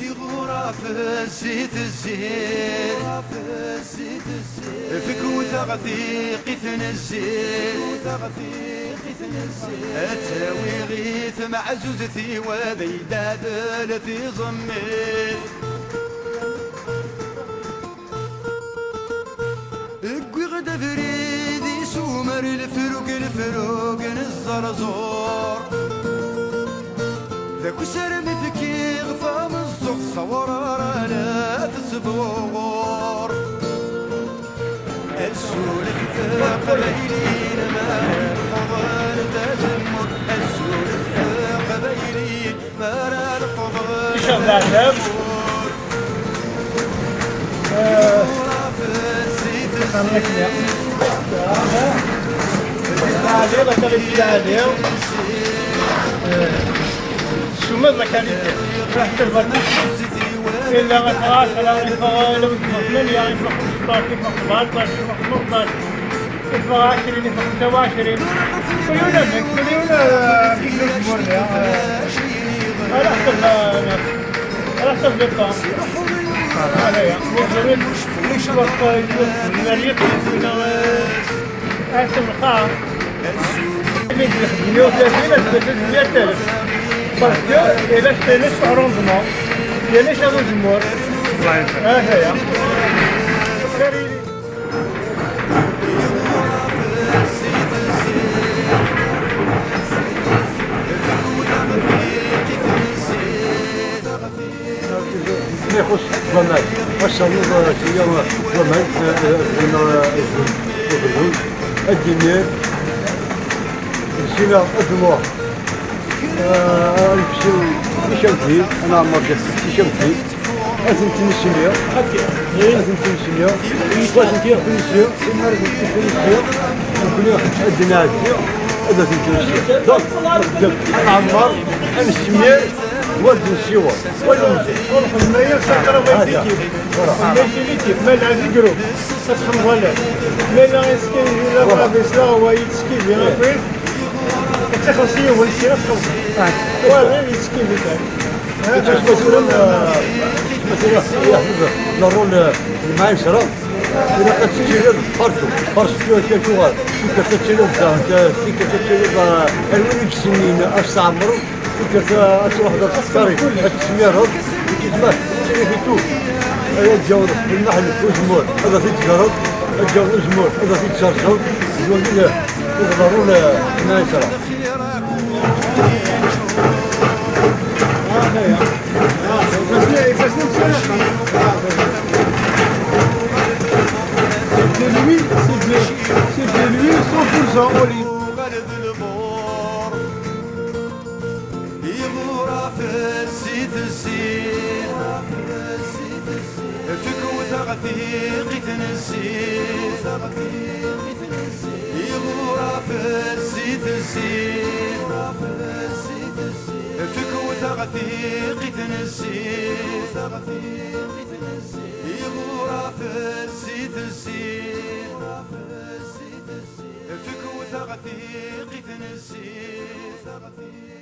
يغرى في الزيت الزيت فكوثة غثيقي الزيت التاوي غيث معزوزتي وذي دادلتي ضميت اقوي غدا فريدي سومر الفروق الزرزور ذاك سرم ذكي غفام الزغ صور رانا تسبور السولف في قبيلين ما القضان تزمر السولف في قبيلين ما القضان تزمر شو ما كان رحت البرنامج إلا غفراش على غفراش لو تفضل يا غفراش طاقي مقبال طاقي مقبال الفراش اللي فقط واشرين مليون منك مليون مر يا على حسب الطعم عليا مش وقت المريض من أحسن القاعة اللي يخدم 130,000 باسكو إلا شرينا عروضنا ديالنا شادو الجمهور هي ما يخص الضمان الصندوق شويه الضمان الدنيا السنه الدموع نمشيو نشمتي انا عمر نشمتي لازم تمشيو لازم تمشيو لازم تمشيو نقولوا عندنا هذا تمشيو دونك انا عمر نشمي ولد نشيوه ولد ما يسكر ويديك ما العزيز جروب تدخل ولا ما لا يسكي لا بس لا هو يسكي لا بس تخلصيه هو يصير خلص ولا يسكي بتاعك هذا مثلا ضروري الماء شرب إذا كتشتري فرش شوية شغال كتشتري بزاف كتشتري الولد السنين أستعمروا تروح للسكري تسميرهم كيفاش تشري في توك هذا الجو المحل وجمهور هذا في تجرب الجو وجمهور هذا في تشرشر يقول له ضروري الماء شرب C'est de l'huile 100% olive. غثيقي الزيت يغرى في الزيت فكوثة غثيقي الزيت يغرى في الزيت فكوثة غثيقي الزيت